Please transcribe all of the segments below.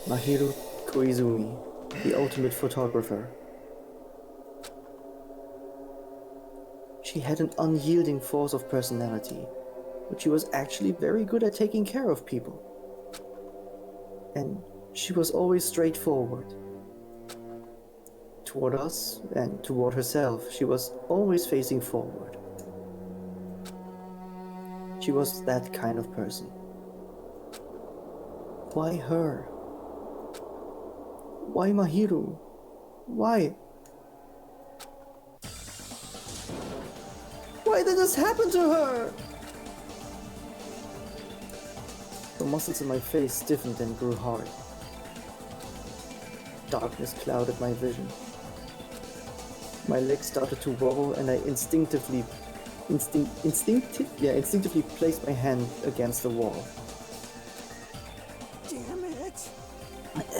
Mahiru Koizumi, the ultimate photographer. She had an unyielding force of personality, but she was actually very good at taking care of people. And she was always straightforward. Toward us and toward herself, she was always facing forward. She was that kind of person. Why her? Why Mahiru? Why? Why did this happen to her? The muscles in my face stiffened and grew hard. Darkness clouded my vision. My legs started to wobble and I instinctively placed my hand against the wall. Damn it!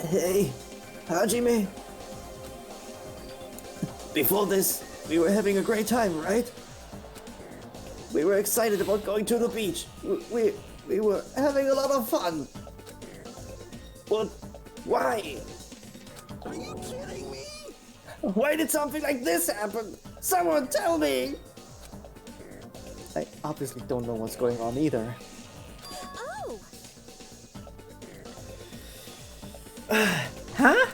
Hey, Hajime. Before this, we were having a great time, right? We were excited about going to the beach. We were having a lot of fun. But why? Are you kidding me? Why did something like this happen? Someone tell me! I obviously don't know what's going on either. Oh! Huh?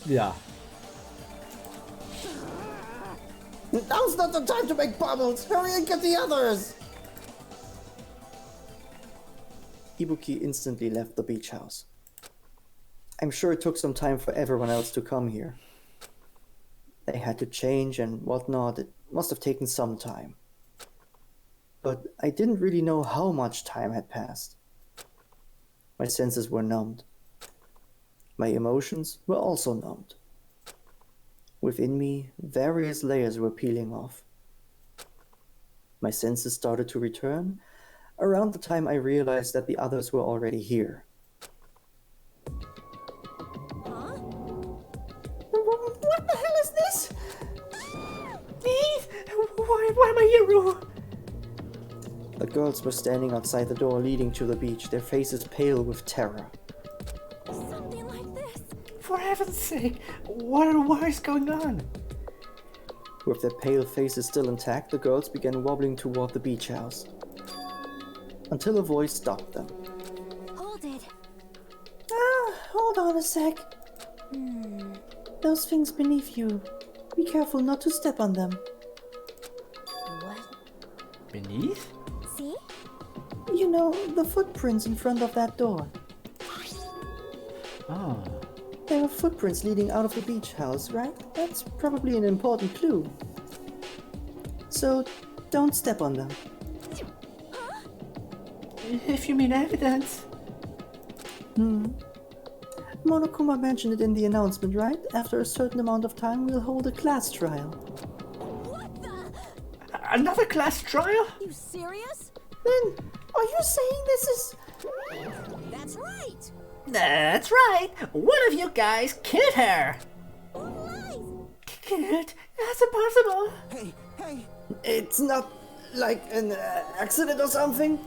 Yeah. Now's not the time to make bubbles! Hurry and get the others! Ibuki instantly left the beach house. I'm sure it took some time for everyone else to come here. They had to change and whatnot. It must have taken some time. But I didn't really know how much time had passed. My senses were numbed. My emotions were also numbed. Within me, various layers were peeling off. My senses started to return around the time I realized that the others were already here. Huh? What the hell is this? Why am I here? The girls were standing outside the door leading to the beach, their faces pale with terror. Something like this? For heaven's sake, what is going on? With their pale faces still intact, the girls began wobbling toward the beach house. Until a voice stopped them. Hold it. Hold on a sec. Those things beneath you. Be careful not to step on them. What? Beneath? See? You know, the footprints in front of that door. Oh. There are footprints leading out of the beach house, right? That's probably an important clue. So, don't step on them. If you mean evidence. Monokuma mentioned it in the announcement, right? After a certain amount of time, we'll hold a class trial. What the? Another class trial? You serious? Then, are you saying this is... That's right! That's right. One of you guys killed her. Lies! Killed? That's impossible. Hey! It's not like an accident or something?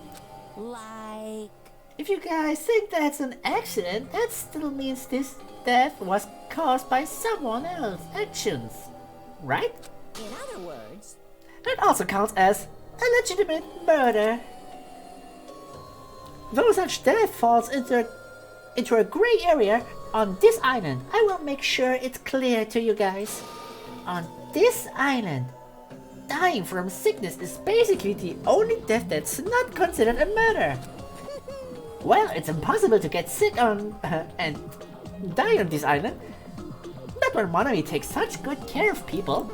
Like... If you guys think that's an accident, that still means this death was caused by someone else's actions, right? In other words... It also counts as a legitimate murder. Though such death falls into a gray area on this island, I will make sure it's clear to you guys. On this island, dying from sickness is basically the only death that's not considered a murder. Well, it's impossible to get sick on and die on this island. Not when Monomi takes such good care of people.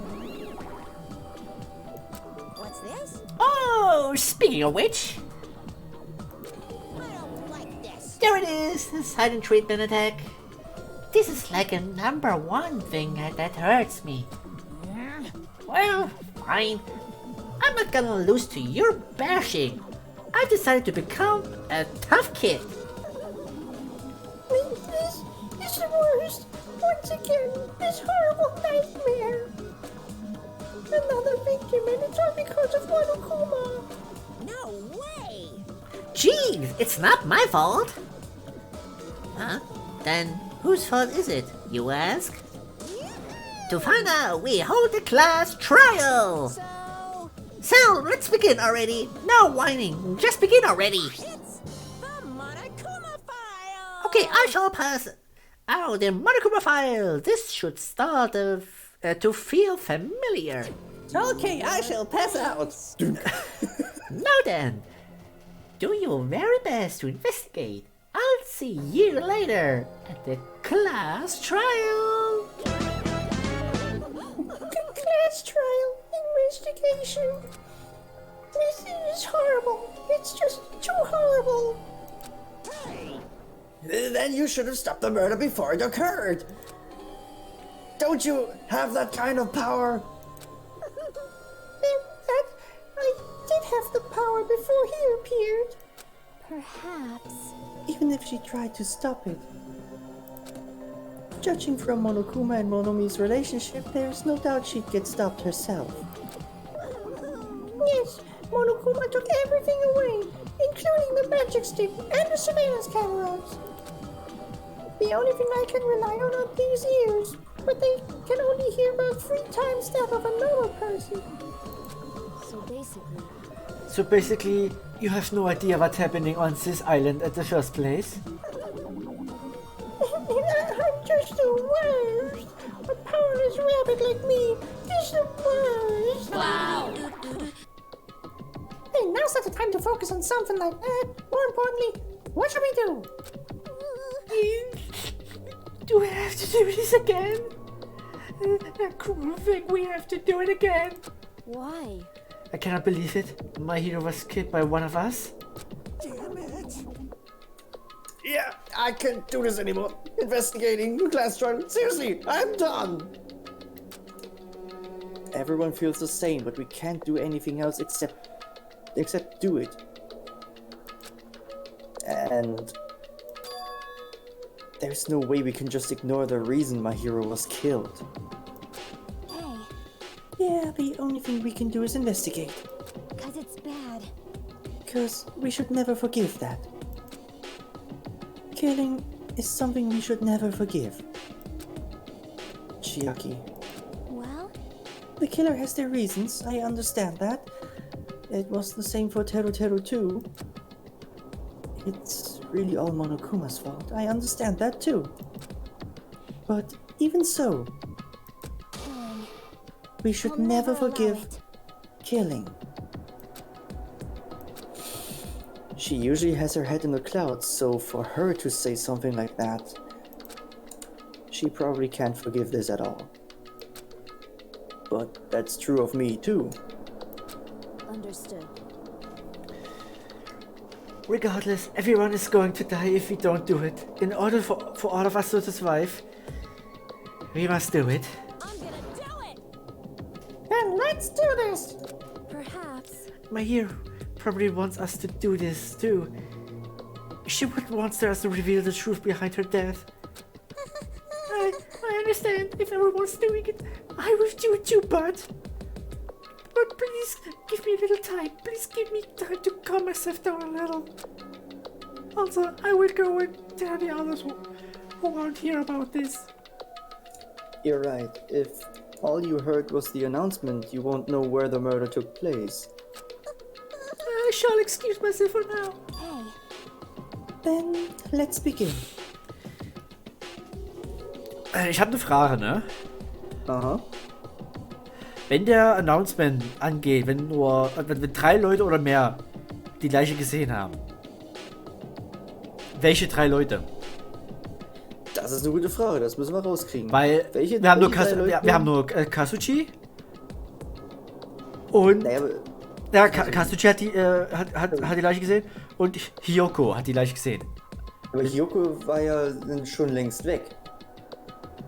What's this? Oh, speaking of which, I don't like this. there it is, the silent treatment attack. This is like a #1 thing that hurts me. Well, fine. I'm not gonna lose to your bashing. I've decided to become a tough kid. This is the worst. Once again, this horrible nightmare. Another victim, and it's all because of Monokuma. No way! Gee, it's not my fault. Huh? Then whose fault is it, you ask? To find out, we hold the class trial. So, let's begin already. No whining, just begin already. It's the Monokuma file. Okay, I shall pass out the Monokuma file. This should start to feel familiar. Okay, I shall pass out. Now then, do your very best to investigate. I'll see you later at the class trial. Class trial investigation. This is horrible. It's just too horrible. Then you should have stopped the murder before it occurred. Don't you have that kind of power? I did have the power before he appeared. Perhaps. Even if she tried to stop it. Judging from Monokuma and Monomi's relationship, there's no doubt she'd get stopped herself. Yes, Monokuma took everything away, including the magic stick and the surveillance cameras. The only thing I can rely on are these ears, but they can only hear about 3 times that of a normal person. So basically, you have no idea what's happening on this island at the first place? I'm just the worst. A powerless rabbit like me is the worst. wow. Hey, now's not the time to focus on something like that. More importantly, what should we do? Do we have to do this again? A cruel thing, we have to do it again. Why? I cannot believe it. My hero was killed by one of us. Damn it. Yeah, I can't do this anymore. Investigating class trial. Seriously, I'm done. Everyone feels the same, but we can't do anything else except do it. And there's no way we can just ignore the reason my hero was killed. Hey, Yeah, the only thing we can do is investigate. 'cause it's bad. Because we should never forgive that. Killing is something we should never forgive. Chiaki. Well, The killer has their reasons, I understand that. It was the same for Teru Teru too. It's really all Monokuma's fault, I understand that too. But even so, killing. we should We'll never never allow forgive it. killing. She usually has her head in the clouds, so for her to say something like that, she probably can't forgive this at all. But that's true of me too. Understood. Regardless, everyone is going to die if we don't do it. In order for all of us to survive, we must do it. I'm gonna do it! Then let's do this! Perhaps. My hero probably wants us to do this too. She would want us to reveal the truth behind her death. I understand if everyone's doing it, I will do it too, but please give me a little time. Please give me time to calm myself down a little. Also, I will go and tell the others who won't hear about this. You're right. If all you heard was the announcement, you won't know where the murder took place. I shall excuse myself for now. Hey, Then let's begin. Ich habe eine Frage, ne? Aha. Wenn der Announcement angeht, wenn 3 Leute oder mehr die Leiche gesehen haben. Welche 3 Leute? Das ist eine gute Frage, das müssen wir rauskriegen. Weil Welche wir haben nur, drei Leute? wir haben nur Kazuchi und Naja, aber ja, Kazuchi hat die Leiche gesehen und Hiyoko hat die Leiche gesehen. Aber Hyoko war ja schon längst weg.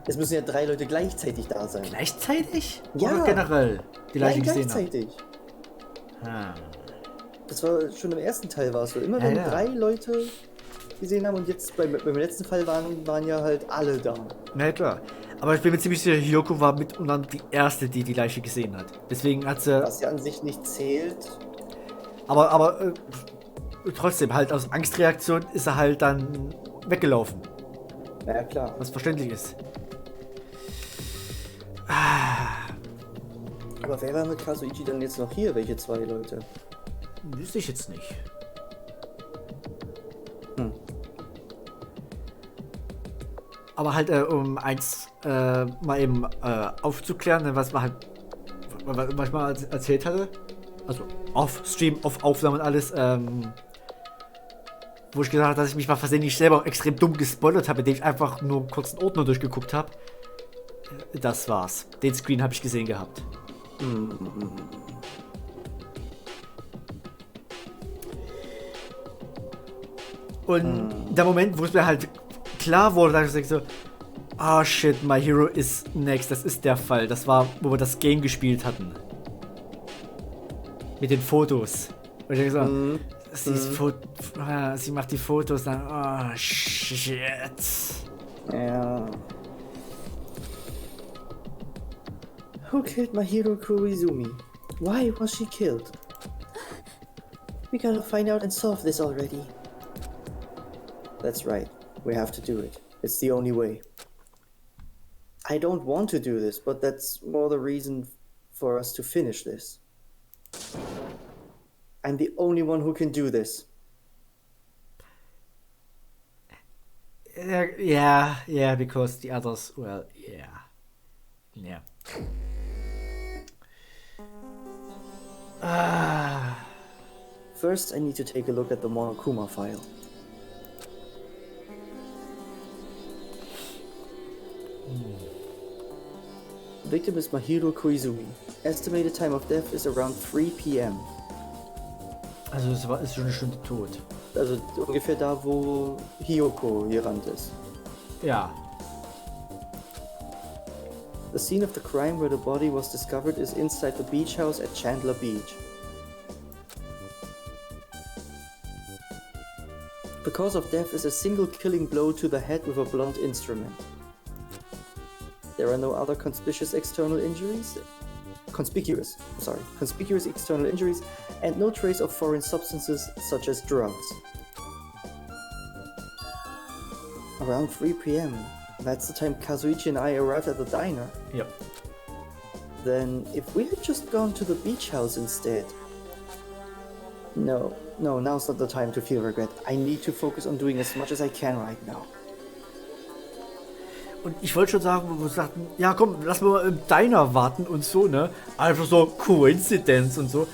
Es müssen ja 3 Leute gleichzeitig da sein. Gleichzeitig? Ja. Oder generell die Leiche Nein, gesehen haben? gleichzeitig. Ah. Das war schon im ersten Teil war es so. Immer wenn Ja. 3 Leute gesehen haben und jetzt beim letzten Fall waren ja halt alle da. Na klar. Aber ich bin mir ziemlich sicher, Hiyoko war mitunter die erste, die die Leiche gesehen hat. Deswegen hat sie. Was ja an sich nicht zählt. Aber trotzdem, halt aus Angstreaktion ist er halt dann weggelaufen. Ja, klar. Was verständlich ist. Aber wer war mit Kazuichi dann jetzt noch hier? Welche zwei Leute? Wüsste ich jetzt nicht. Aber halt, um eins mal eben aufzuklären, was man halt manchmal erzählt hatte. Also off-Stream, off-Aufnahme und alles, wo ich gesagt habe, dass ich mich mal versehentlich selber extrem dumm gespoilert habe, indem ich einfach nur einen kurzen Ordner durchgeguckt habe. Das war's. Den Screen habe ich gesehen gehabt. Und der Moment, wo es mir halt klar wurde, da ich so, ah shit, My Hero is next. Das ist der Fall. Das war, wo wir das Game gespielt hatten. Mit den Fotos. Und ich denke so, sie macht die Fotos, dann, oh shit. Ja. Who killed my hero Koizumi? Why was she killed? We gotta find out and solve this already. That's right. We have to do it. It's the only way. I don't want to do this, but that's more the reason for us to finish this. I'm the only one who can do this. Yeah, because the others, well, yeah. First, I need to take a look at the Monokuma file. The victim is Mahiro Koizumi. Estimated time of death is around 3 p.m. Also es ist schon eine Stunde tot. Also ungefähr da, wo Hiyoko gerannt ist. Ja. The scene of the crime where the body was discovered is inside the beach house at Chandler Beach. The cause of death is a single killing blow to the head with a blunt instrument. There are no other conspicuous external injuries, and no trace of foreign substances such as drugs. Around 3 p.m. That's the time Kazuichi and I arrived at the diner. Yep. Then, if we had just gone to the beach house instead... No, now's not the time to feel regret. I need to focus on doing as much as I can right now. Und ich wollte schon sagen, wo wir sagten, ja komm, lass mal im Diner warten und so, ne? Einfach so Coincidence und so.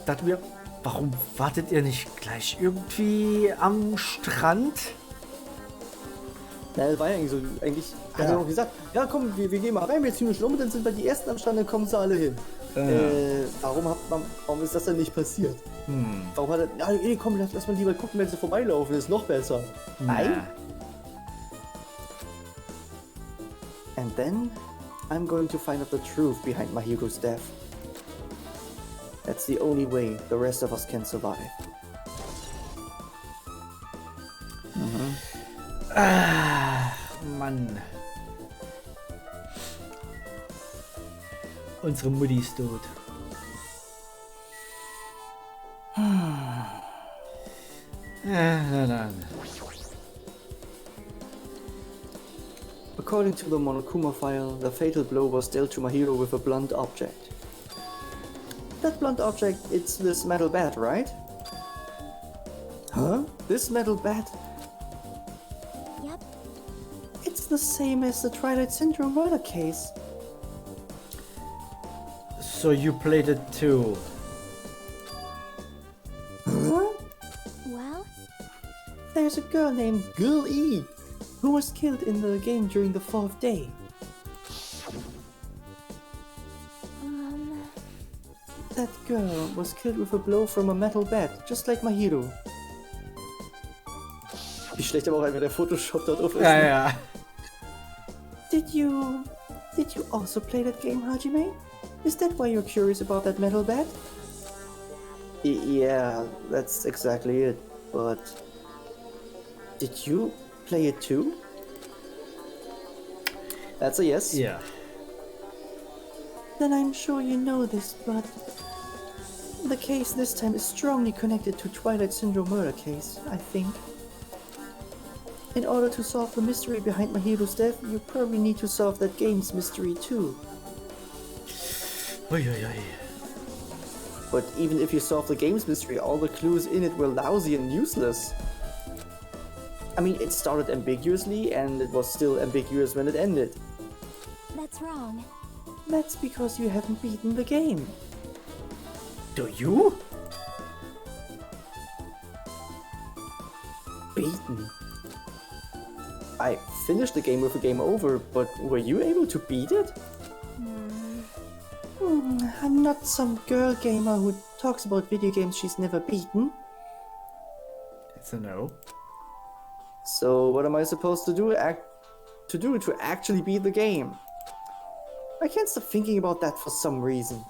Dachten wir, warum wartet ihr nicht gleich irgendwie am Strand? Na, das war ja eigentlich hat er noch gesagt, ja komm, wir gehen mal rein, wir ziehen uns um, dann sind wir die Ersten am Strand, dann kommen sie alle hin. Warum ist das denn nicht passiert? Warum hat er, ja, nee, komm, lass mal lieber gucken, wenn sie vorbeilaufen, das ist noch besser. Nein. And then, I'm going to find out the truth behind Mahiro's death. That's the only way the rest of us can survive. Mann. Unsere Mutti ist tot. Nein. According to the Monokuma file, the fatal blow was dealt to Mahiro with a blunt object. That blunt object, it's this metal bat, right? Huh? This metal bat? Yep. It's the same as the Twilight Syndrome murder case. So you played it too? Huh? Well, There's a girl named Girl E who was killed in the game during the 4th day. That girl was killed with a blow from a metal bat, just like Mahiro. Wie schlecht aber auch einfach der Photoshop da drauf ist. Ja. Did you also play that game, Hajime? Is that why you're curious about that metal bat? Yeah, that's exactly it. But did you play it too? That's a yes. Ja. Then I'm sure you know this, but The case this time is strongly connected to Twilight Syndrome murder case, I think. In order to solve the mystery behind Mahiru's death, you probably need to solve that game's mystery too. Ui, ui, ui. But even if you solve the game's mystery, all the clues in it were lousy and useless. I mean, it started ambiguously, and it was still ambiguous when it ended. That's wrong. That's because you haven't beaten the game. Do you? Beaten? I finished the game with a game over, but were you able to beat it? I'm not some girl gamer who talks about video games she's never beaten. It's a no. So what am I supposed to do to actually beat the game? I can't stop thinking about that for some reason.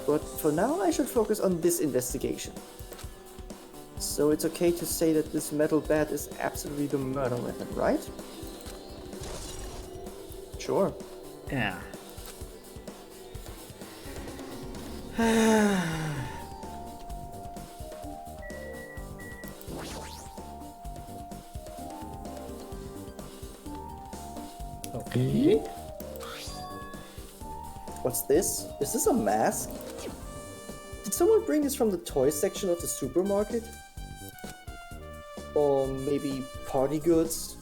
But for now I should focus on this investigation. So it's okay to say that this metal bat is absolutely the murder weapon, right? Sure. Yeah. Okay. What's this? Is this a mask? Did someone bring this from the toy section of the supermarket? Or maybe party goods?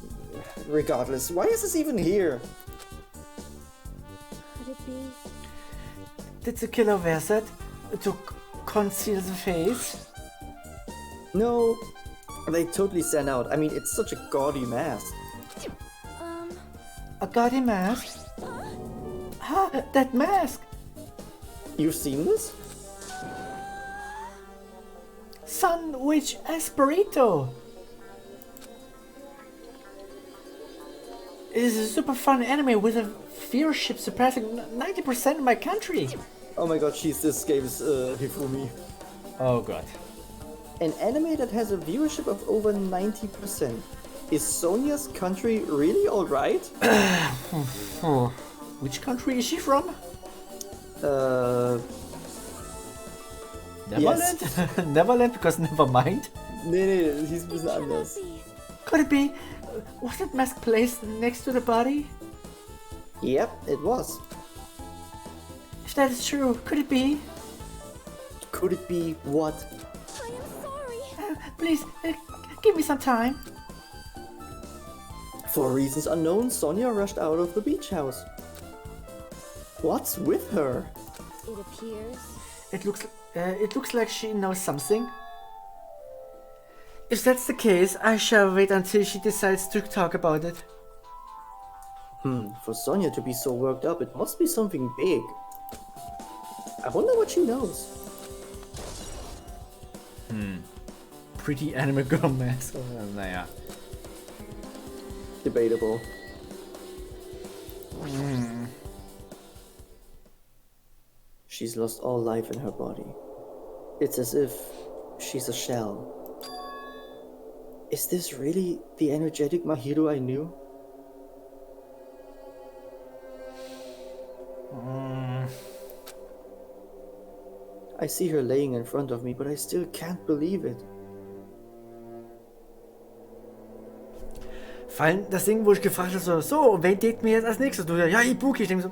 Regardless, why is this even here? Could it be? Did the killer wear that to conceal the face? No, they totally stand out. I mean, it's such a gaudy mask. A gaudy mask? Ah, that mask! You've seen this? Sandwich Esperito! It is a super fun anime with a viewership surpassing 90% in my country. Oh my god, this game's Hifumi. Oh god. An anime that has a viewership of over 90%. Is Sonia's country really alright? Oh, which country is she from? Neverland? Yes. Neverland, because never mind. Nee, he's ein bisschen Cannot anders. be. Could it be? Was that mask placed next to the body? Yep, it was. If that is true, could it be? Could it be what? I am sorry. Please, give me some time. For reasons unknown, Sonia rushed out of the beach house. What's with her? It appears. It looks like she knows something. If that's the case, I shall wait until she decides to talk about it. For Sonia to be so worked up, it must be something big. I wonder what she knows. Pretty anime girl mask. Naja. Debatable. She's lost all life in her body. It's as if she's a shell. Is this really the energetic Mahiru I knew? I see her laying in front of me, but I still can't believe it. Vor allem das Ding, wo ich gefragt habe, so, wer datet mir jetzt als nächstes? Du, ja, Ibuki. Ich denke so,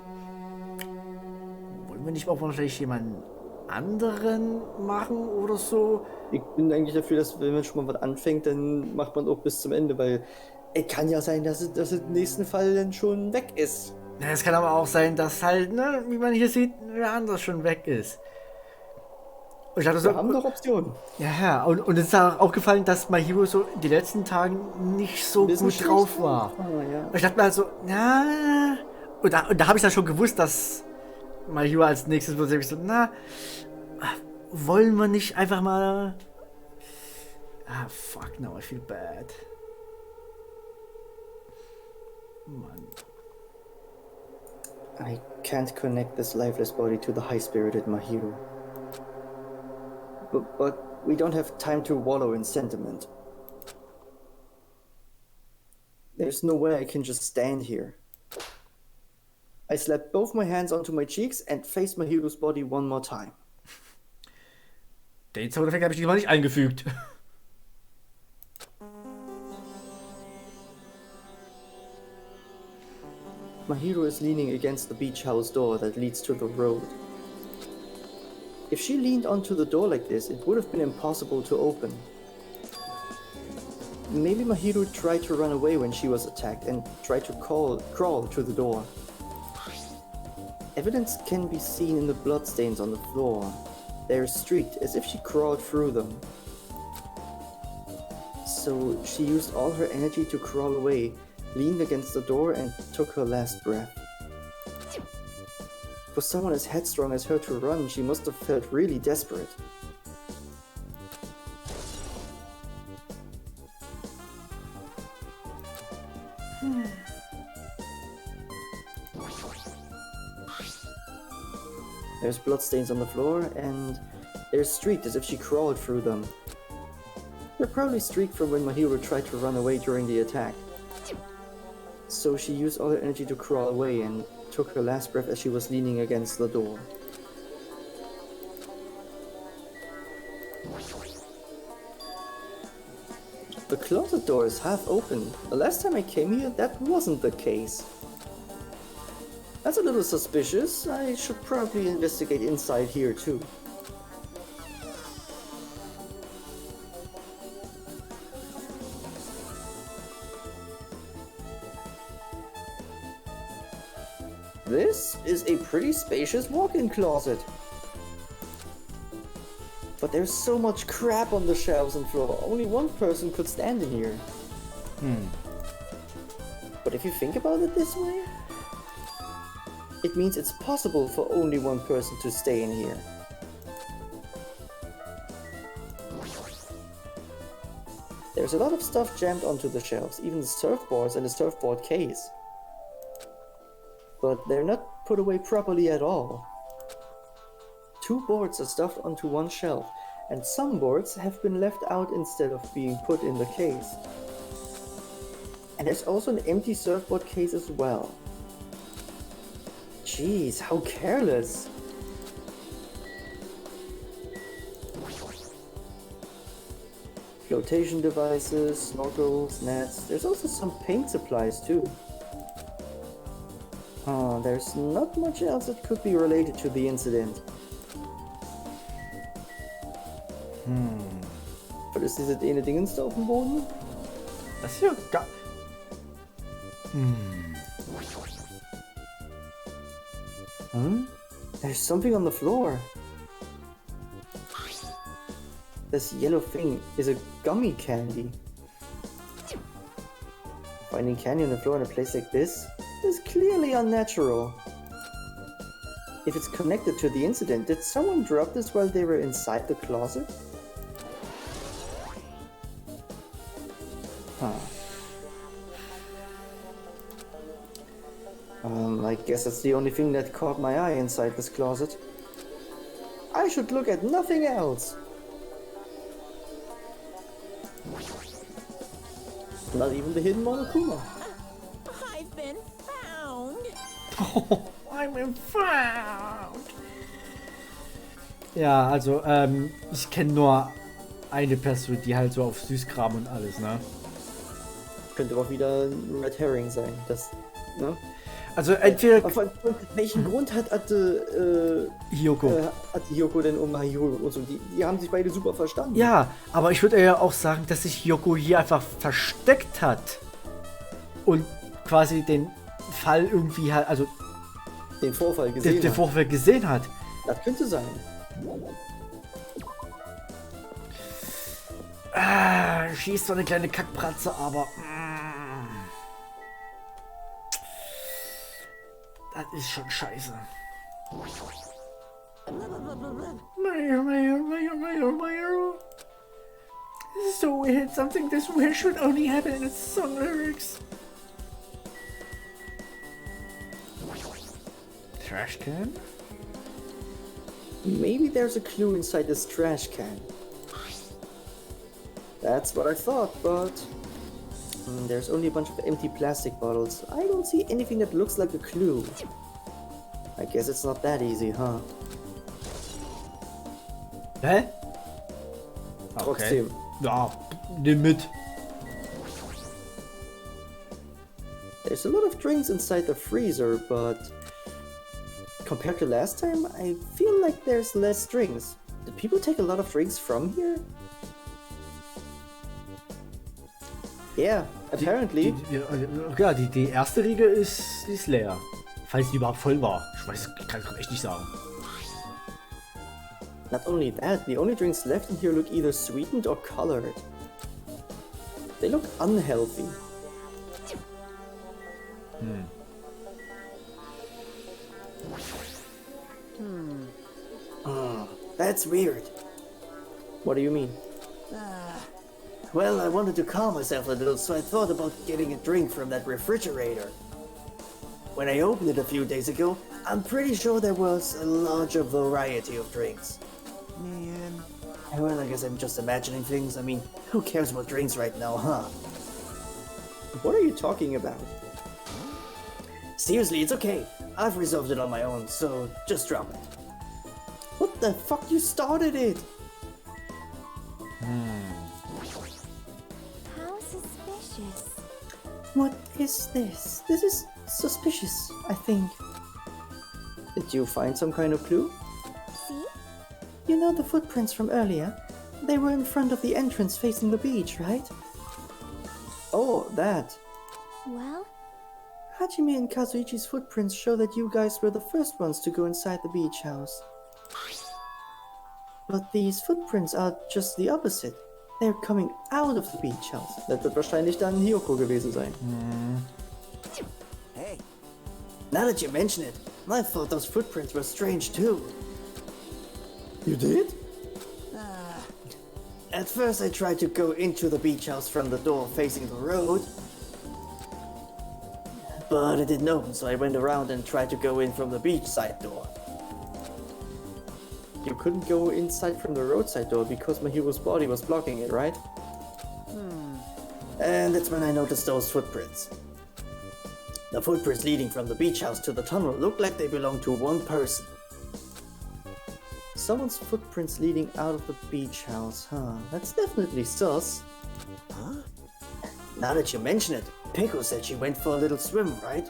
wollen wir nicht auch wahrscheinlich jemanden anderen machen oder so? Ich bin eigentlich dafür, dass wenn man schon mal was anfängt, dann macht man auch bis zum Ende, weil es kann ja sein, dass es im nächsten Fall dann schon weg ist. Ja, es kann aber auch sein, dass halt, ne, wie man hier sieht, wer anders schon weg ist. Und ich dachte so, Wir haben doch Optionen. ja, und es ist auch gefallen, dass Mahiru so die letzten Tagen nicht so Bisschen gut schlecht drauf war. ja. Und ich dachte mir halt so, na. Und da habe ich dann schon gewusst, dass Mahiru als nächstes wird. Ich so, na, wollen wir nicht einfach mal. Ah, fuck, now I feel bad. Mann. I can't connect this lifeless body to the high-spirited Mahiru. But we don't have time to wallow in sentiment. There's no way I can just stand here. I slapped both my hands onto my cheeks and faced Mahiru's body one more time. Den Soundeffekt habe ich diesmal nicht eingefügt. Mahiro is leaning against the beach house door that leads to the road. If she leaned onto the door like this, it would have been impossible to open. Maybe Mahiro tried to run away when she was attacked and tried to crawl to the door. Evidence can be seen in the bloodstains on the floor. They are streaked as if she crawled through them. So she used all her energy to crawl away, leaned against the door and took her last breath. For someone as headstrong as her to run, she must have felt really desperate. There's bloodstains on the floor, and they're streaked as if she crawled through them. They're probably streaked from when Mahiro tried to run away during the attack. So she used all her energy to crawl away and took her last breath as she was leaning against the door. The closet door is half open. The last time I came here, that wasn't the case. That's a little suspicious. I should probably investigate inside here too. This is a pretty spacious walk-in closet. But there's so much crap on the shelves and floor. Only one person could stand in here. But if you think about it this way, it means it's possible for only one person to stay in here. There's a lot of stuff jammed onto the shelves, even the surfboards and the surfboard case. But they're not put away properly at all. 2 boards are stuffed onto one shelf, and some boards have been left out instead of being put in the case. And there's also an empty surfboard case as well. Jeez, how careless! Flotation devices, snorkels, nets. There's also some paint supplies too. There's not much else that could be related to the incident. Was ist diese eine Dingens da auf dem Boden? Das hier gar... There's something on the floor. This yellow thing is a gummy candy. Finding candy on the floor in a place like this is clearly unnatural. If it's connected to the incident, did someone drop this while they were inside the closet? I guess that's the only thing that caught my eye inside this closet. I should look at nothing else. Not even the hidden Monokuma. I've been found. I'm been found. Ja, also, ich kenne nur eine Person, die halt so auf Süßkram und alles, ne? Könnte auch wieder ein Red Herring sein. Das, ne? Also entweder... Welchen Grund hat Hiyoko denn um Mahiro und so? Die haben sich beide super verstanden. Ja, aber ich würde ja auch sagen, dass sich Hiyoko hier einfach versteckt hat. Und quasi den Fall irgendwie halt, also... Den Vorfall gesehen hat. Das könnte sein. Schießt so eine kleine Kackbratze, aber... Das ist schon scheiße. This is so weird. Something this weird should only happen in its song lyrics. Trash can? Maybe there's a clue inside this trash can. That's what I thought, but... there's only a bunch of empty plastic bottles. I don't see anything that looks like a clue. I guess it's not that easy, huh? Hä? Trotzdem. Ja, nimm mit. There's a lot of drinks inside the freezer, but compared to last time, I feel like there's less drinks. Did people take a lot of drinks from here? Yeah, apparently. Die erste Riege ist leer. Falls die überhaupt voll war. Ich weiß, ich kann es echt nicht sagen. Not only that, the only drinks left in here look either sweetened or colored. They look unhealthy. That's weird. What do you mean? Well, I wanted to calm myself a little, so I thought about getting a drink from that refrigerator. When I opened it a few days ago, I'm pretty sure there was a larger variety of drinks. Man. Well, I guess I'm just imagining things. I mean, who cares about drinks right now, huh? What are you talking about? Seriously, it's okay. I've resolved it on my own, so just drop it. What the fuck? You started it! How suspicious. What is this? This is suspicious, I think. Did you find some kind of clue? See? You know the footprints from earlier? They were in front of the entrance facing the beach, right? Oh, that. Well, Hajime and Kazuichi's footprints show that you guys were the first ones to go inside the beach house. But these footprints are just the opposite. They're coming out of the beach house. Das wird wahrscheinlich dann Hiyoko gewesen sein. Hey, now that you mention it, I thought those footprints were strange too. You did? At first I tried to go into the beach house from the door facing the road, but it didn't open, so I went around and tried to go in from the beach side door. You couldn't go inside from the roadside door because Mahiro's body was blocking it, right? And that's when I noticed those footprints. The footprints leading from the beach house to the tunnel looked like they belonged to one person. Someone's footprints leading out of the beach house, huh? That's definitely sus. Now that you mention it, Pico said she went for a little swim, right?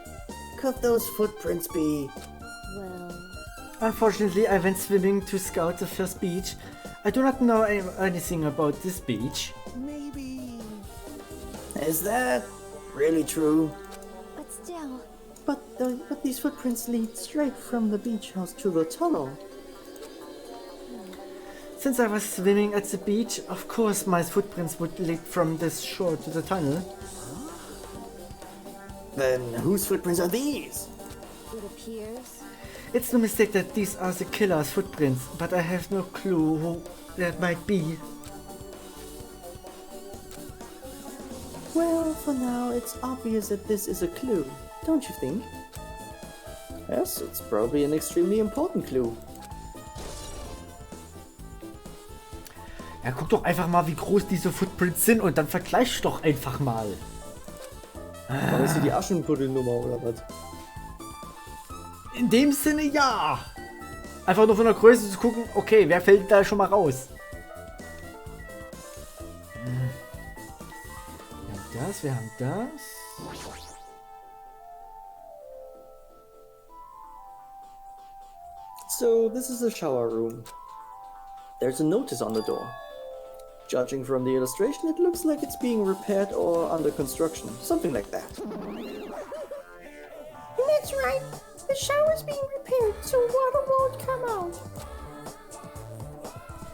Could those footprints be... well, Unfortunately, I went swimming to scout the first beach. I do not know anything about this beach. maybe... Is that really true? but still, But these footprints lead straight from the beach house to the tunnel. Since I was swimming at the beach, of course my footprints would lead from this shore to the tunnel. Then whose footprints are these? it appears. It's no mistake that these are the killer's footprints, but I have no clue who that might be. Well, for now, it's obvious that this is a clue, don't you think? Yes, it's probably an extremely important clue. Ja, guck doch einfach mal, wie groß diese Footprints sind und dann vergleich doch einfach mal. Aber ist hier die Aschenputtelnummer oder was? In dem Sinne ja. Einfach nur von der Größe zu gucken, okay, wer fällt da schon mal raus? Wir haben das. So, this is the shower room. There's a notice on the door. Judging from the illustration, it looks like it's being repaired or under construction. Something like that. That's right. The shower's being repaired, so water won't come out.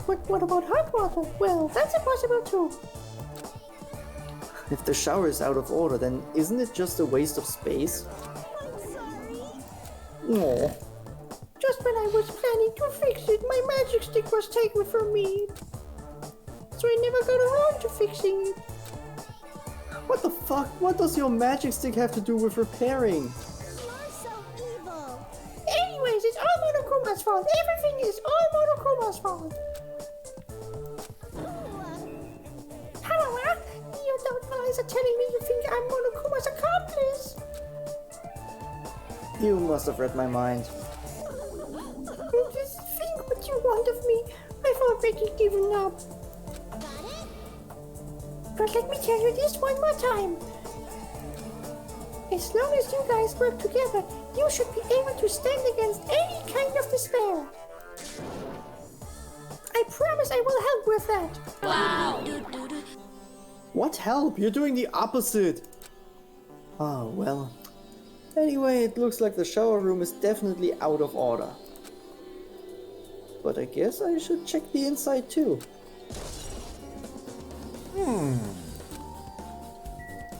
What about hot water? Well, that's impossible too. If the shower is out of order, then isn't it just a waste of space? No. Just when I was planning to fix it, my magic stick was taken from me. So I never got around to fixing it. What the fuck? What does your magic stick have to do with repairing? You're so evil. Anyways, it's all Monokuma's fault. Everything is all Monokuma's fault. However, you don't realize are telling me you think I'm Monokuma's accomplice. You must have read my mind. Just think what you want of me. I've already given up. But let me tell you this one more time. As long as you guys work together, you should be able to stand against any kind of despair. I promise I will help with that. What help? You're doing the opposite. Oh, well. Anyway, it looks like the shower room is definitely out of order. But I guess I should check the inside too. Ja,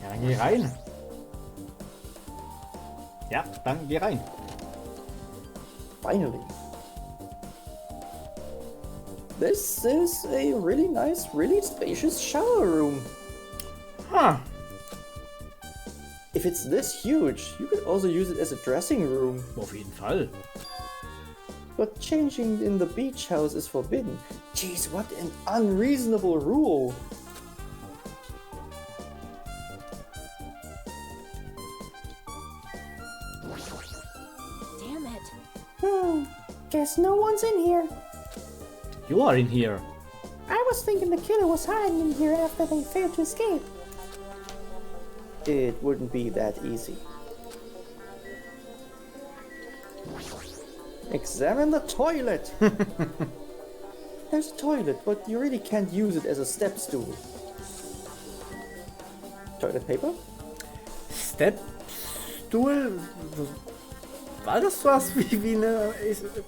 dann geh rein. Ja, dann geh rein. Finally. This is a really nice, really spacious shower room. Huh. If it's this huge, you could also use it as a dressing room. Auf jeden Fall. But changing in the beach house is forbidden. Jeez, what an unreasonable rule. Damn it. Guess no one's in here. You are in here. I was thinking the killer was hiding in here after they failed to escape. It wouldn't be that easy. Examine the toilet! There's a toilet, but you really can't use it as a step stool. Toilet paper? Stepstuhl? War das was wie eine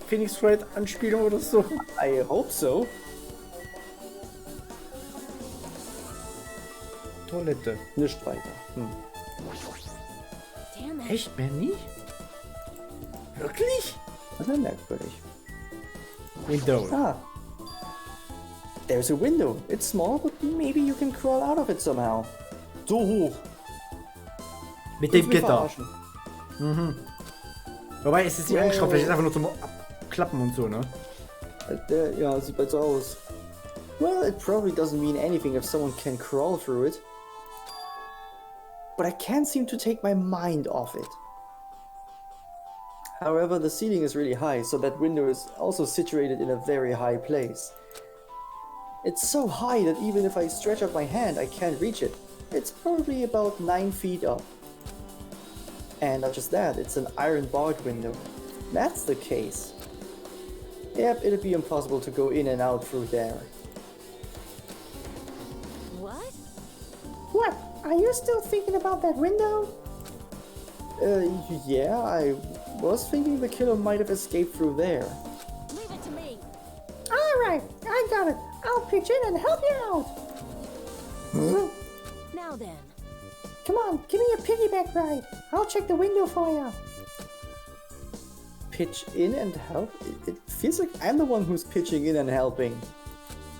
Phoenix Wright Anspielung oder so? I hope so. Toilette. Nicht weiter. Damn it. Echt, mehr nicht? Wirklich? Das ist ja merkwürdig. Window. Ah. There's a window. It's small, but maybe you can crawl out of it somehow. So hoch. Mit Willst dem du mich Gitter. verarschen? Wobei, es ist nicht Ja, angeschraubt, ja, vielleicht ist ja. einfach nur zum Abklappen und so, ne? Ja, sieht bald so aus. Well, it probably doesn't mean anything if someone can crawl through it. But I can't seem to take my mind off it. However, the ceiling is really high, so that window is also situated in a very high place. It's so high that even if I stretch out my hand, I can't reach it. It's probably about 9 feet up. And not just that, it's an iron barred window. That's the case. Yep, it'd be impossible to go in and out through there. What? What? Are you still thinking about that window? Yeah, I was thinking the killer might have escaped through there. Leave it to me. Alright, I got it. I'll pitch in and help you out. Now then. Come on, give me a piggyback ride. I'll check the window for you. Pitch in and help? It feels like I'm the one who's pitching in and helping.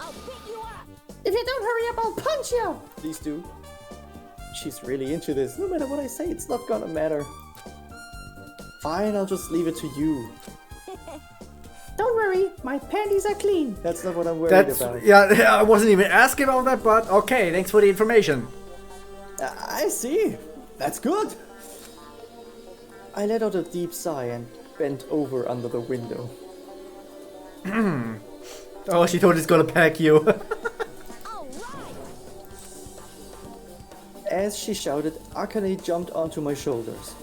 I'll pick you up. If you don't hurry up, I'll punch you. Please do. She's really into this. No matter what I say, it's not gonna matter. Fine, I'll just leave it to you. Don't worry, my panties are clean. That's not what I'm worried That's, about. yeah, I wasn't even asking about that, but okay, thanks for the information. I see. That's good. I let out a deep sigh and bent over under the window. Oh, she thought it's gonna pack you. All right. As she shouted, Akane jumped onto my shoulders.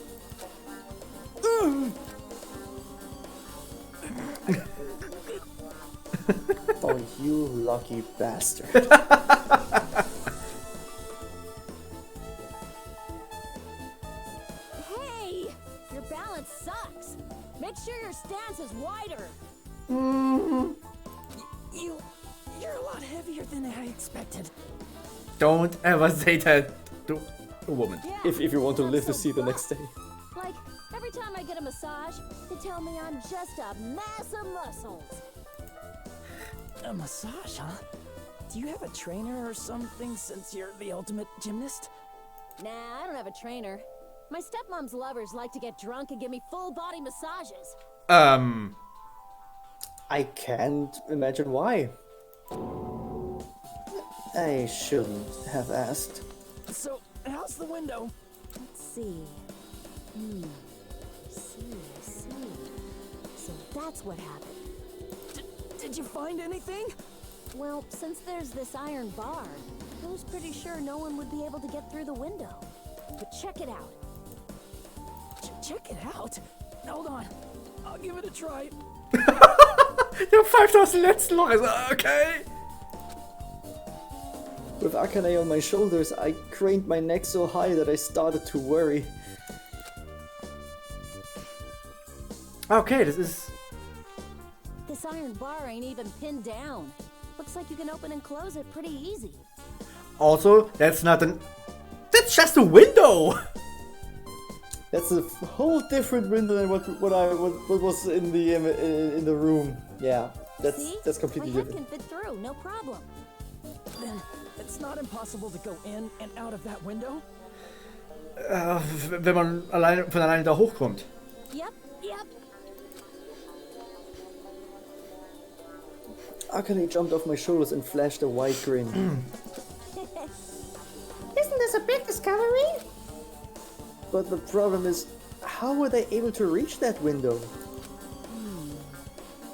Oh, you lucky bastard. Hey, your balance sucks. Make sure your stance is wider. You're a lot heavier than I expected. Don't ever say that to a woman. Yeah, If you want to not live to so see the buff. next day. Like, every time I get a massage, they tell me I'm just a mass of muscles. A massage, huh? Do you have a trainer or something since you're the ultimate gymnast? Nah, I don't have a trainer. My stepmom's lovers like to get drunk and give me full body massages. I can't imagine why. I shouldn't have asked. So, how's the window? Let's see. See. So that's what happened. Did you find anything? Well, since there's this iron bar, Who's pretty sure no one would be able to get through the window? But check it out. Check it out. Hold on. I'll give it a try. Der pfeift aus dem letzten Loch. Also, okay. With Akane on my shoulders, I craned my neck so high that I started to worry. Okay, das ist... This iron bar ain't even pinned down. Looks like you can open and close it pretty easy. Also, that's not an... That's just a window! That's a whole different window than what was in the room. Yeah, See? that's completely My head different. can fit through, no problem. Then it's not impossible to go in and out of that window? Wenn man von alleine da hochkommt. Yep. Akane jumped off my shoulders and flashed a wide grin. Isn't this a big discovery? But the problem is, how were they able to reach that window?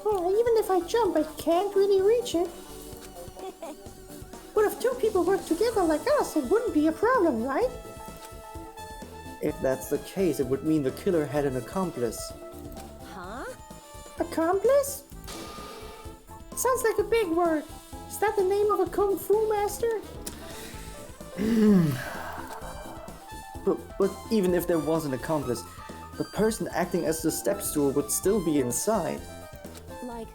Well, even if I jump, I can't really reach it. But if two people work together like us, it wouldn't be a problem, right? If that's the case, it would mean the killer had an accomplice. Huh? Accomplice? Sounds like a big word. Is that the name of a kung fu master? But even if there was an accomplice, the person acting as the step stool would still be inside. Like,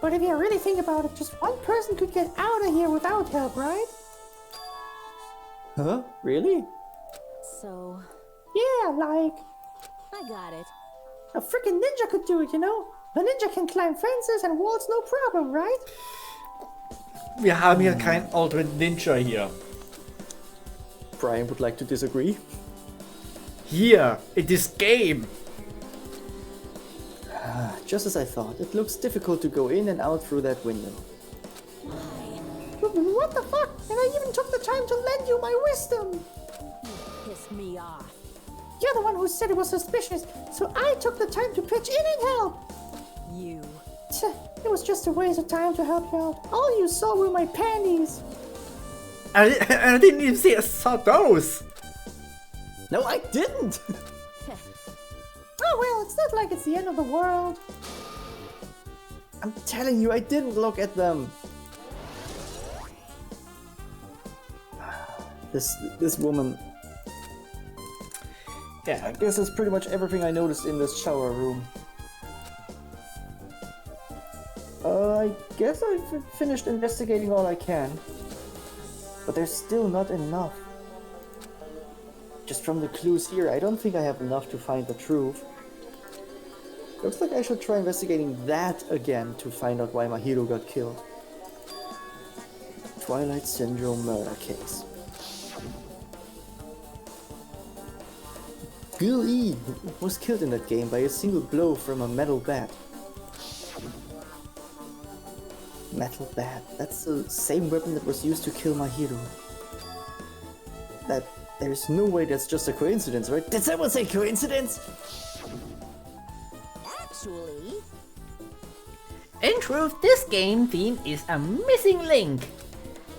But if you really think about it, just one person could get out of here without help, right? Huh? Really? so... Yeah, like I got it. a freaking ninja could do it, you know? A ninja can climb fences and walls no problem, right? Wir haben hier keinen Ultimate Ninja hier. Brian would like to disagree. Here, in this game. Just as I thought, it looks difficult to go in and out through that window. What the fuck? And I even took the time to lend you my wisdom! Piss me off. You're the one who said it was suspicious, so I took the time to pitch in and help! You. Tch, it was just a waste of time to help you out. All you saw were my panties. I didn't even see I saw those. No, I didn't! Oh well, it's not like it's the end of the world. I'm telling you, I didn't look at them. This woman. Yeah. I guess that's pretty much everything I noticed in this shower room. I guess I've finished investigating all I can. But there's still not enough. Just from the clues here, I don't think I have enough to find the truth. Looks like I should try investigating that again to find out why Mahiro got killed. Twilight Syndrome murder case. Gil E was killed in that game by a single blow from a metal bat. Metal bat. That's the same weapon that was used to kill Mahiro. There's no way that's just a coincidence, right? Did someone say coincidence? Actually... In truth, this game theme is a missing link.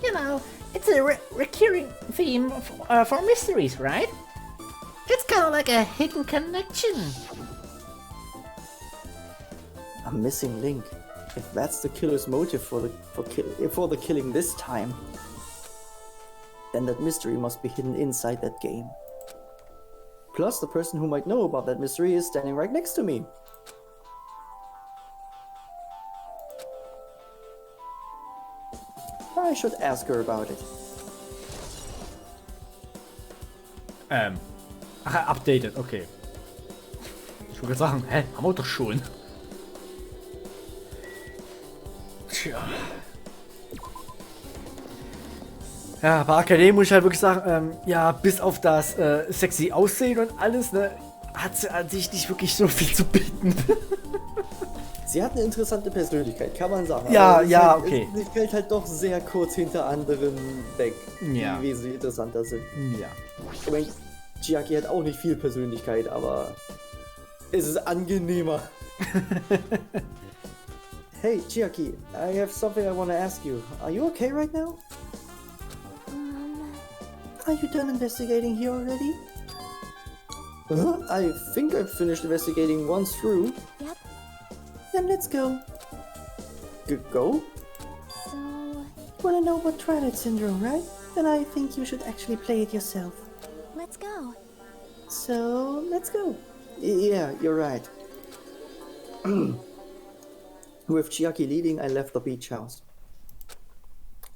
You know, it's a recurring theme for mysteries, right? It's kind of like a hidden connection. A missing link. If that's the killer's motive for the killing this time, then that mystery must be hidden inside that game. Plus, the person who might know about that mystery is standing right next to me. I should ask her about it. Ach, updated, okay. Ich wollte gerade sagen, hä, haben wir doch schon. Tja. Ja, bei Akademie muss ich halt wirklich sagen, ja, bis auf das sexy Aussehen und alles, ne, hat sie an sich nicht wirklich so viel zu bieten. Sie hat eine interessante Persönlichkeit, kann man sagen. Ja, aber ja, okay. Sie fällt halt doch sehr kurz hinter anderen weg, Ja. die wesentlich interessanter sind. Ja. Ich meine, Chiaki hat auch nicht viel Persönlichkeit, aber es ist angenehmer. Hey, Chiaki, I have something I want to ask you. Are you okay right now? Are you done investigating here already? I think I've finished investigating once through. Yep. Then let's go. Go? So, Wanna know about Twilight Syndrome, right? Then I think you should actually play it yourself. let's go. So, let's go. Yeah, you're right. With Chiaki leading, I left the beach house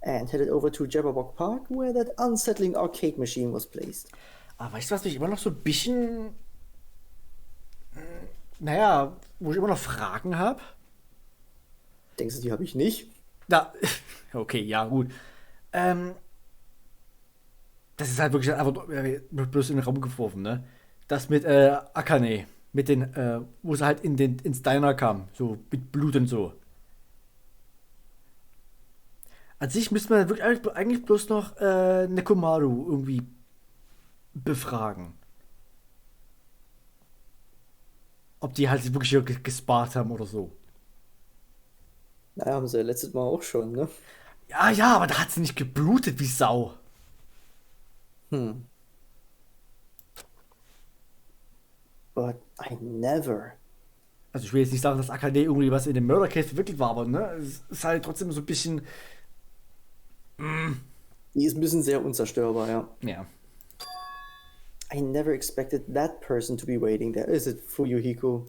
and headed over to Jabberwock Park, where that unsettling arcade machine was placed. Aber weißt du, was mich immer noch so ein bisschen. Naja, wo ich immer noch Fragen habe? Denkst du, die habe ich nicht? Na, okay, ja, gut. Das ist halt wirklich einfach bloß in den Raum geworfen, ne? Das mit Akane, mit den, wo sie halt ins Diner kam, so mit Blut und so. An sich müsste man wirklich eigentlich bloß noch Nekomaru irgendwie befragen. Ob die halt wirklich gespart haben oder so. Naja, haben sie ja letztes Mal auch schon, ne? Ja, aber da hat sie nicht geblutet wie Sau. But I never. Also ich will jetzt nicht sagen, dass Akane irgendwie was in dem Murder-Case verwickelt war, aber ne, es ist halt trotzdem so ein bisschen. Die ist ein bisschen sehr unzerstörbar, ja. Ja. I never expected that person to be waiting there. Is it Fuyuhiko?